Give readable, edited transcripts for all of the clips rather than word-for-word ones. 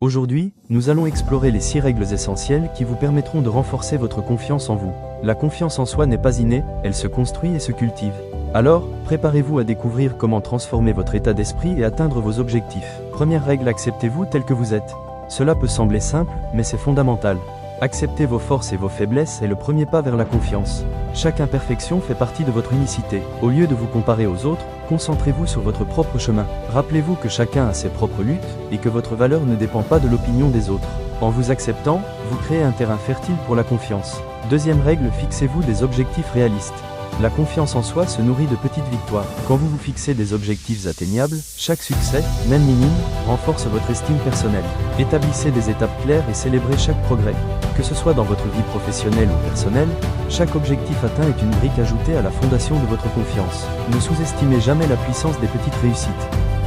Aujourd'hui, nous allons explorer les 6 règles essentielles qui vous permettront de renforcer votre confiance en vous. La confiance en soi n'est pas innée, elle se construit et se cultive. Alors, préparez-vous à découvrir comment transformer votre état d'esprit et atteindre vos objectifs. Première règle, acceptez-vous tel que vous êtes. Cela peut sembler simple, mais c'est fondamental. Accepter vos forces et vos faiblesses est le premier pas vers la confiance. Chaque imperfection fait partie de votre unicité. Au lieu de vous comparer aux autres, concentrez-vous sur votre propre chemin. Rappelez-vous que chacun a ses propres luttes, et que votre valeur ne dépend pas de l'opinion des autres. En vous acceptant, vous créez un terrain fertile pour la confiance. Deuxième règle, fixez-vous des objectifs réalistes. La confiance en soi se nourrit de petites victoires. Quand vous vous fixez des objectifs atteignables, chaque succès, même minime, renforce votre estime personnelle. Établissez des étapes claires et célébrez chaque progrès. Que ce soit dans votre vie professionnelle ou personnelle, chaque objectif atteint est une brique ajoutée à la fondation de votre confiance. Ne sous-estimez jamais la puissance des petites réussites.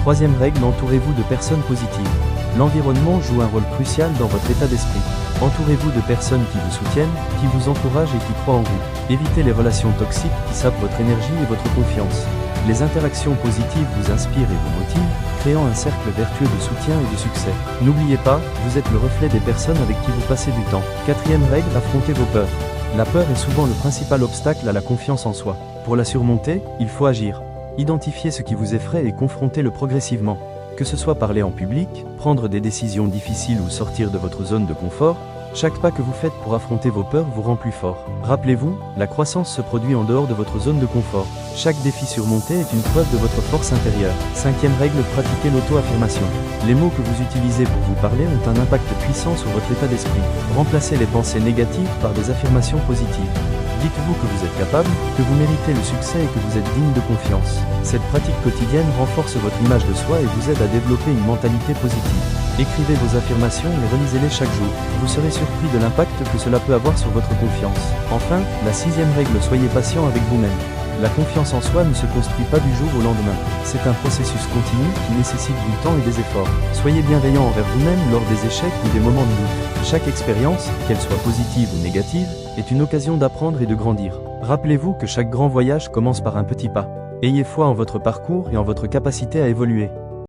Troisième règle, entourez-vous de personnes positives. L'environnement joue un rôle crucial dans votre état d'esprit. Entourez-vous de personnes qui vous soutiennent, qui vous encouragent et qui croient en vous. Évitez les relations toxiques qui sapent votre énergie et votre confiance. Les interactions positives vous inspirent et vous motivent, créant un cercle vertueux de soutien et de succès. N'oubliez pas, vous êtes le reflet des personnes avec qui vous passez du temps. Quatrième règle, affrontez vos peurs. La peur est souvent le principal obstacle à la confiance en soi. Pour la surmonter, il faut agir. Identifiez ce qui vous effraie et confrontez-le progressivement. Que ce soit parler en public, prendre des décisions difficiles ou sortir de votre zone de confort, chaque pas que vous faites pour affronter vos peurs vous rend plus fort. Rappelez-vous, la croissance se produit en dehors de votre zone de confort. Chaque défi surmonté est une preuve de votre force intérieure. Cinquième règle, pratiquez l'auto-affirmation. Les mots que vous utilisez pour vous parler ont un impact puissant sur votre état d'esprit. Remplacez les pensées négatives par des affirmations positives. Dites-vous que vous êtes capable, que vous méritez le succès et que vous êtes digne de confiance. Cette pratique quotidienne renforce votre image de soi et vous aide à développer une mentalité positive. Écrivez vos affirmations et relisez-les chaque jour. Vous serez surpris de l'impact que cela peut avoir sur votre confiance. Enfin, la 6e règle, soyez patient avec vous-même. La confiance en soi ne se construit pas du jour au lendemain. C'est un processus continu qui nécessite du temps et des efforts. Soyez bienveillant envers vous-même lors des échecs ou des moments de doute. Chaque expérience, qu'elle soit positive ou négative, est une occasion d'apprendre et de grandir. Rappelez-vous que chaque grand voyage commence par un petit pas. Ayez foi en votre parcours et en votre capacité à évoluer.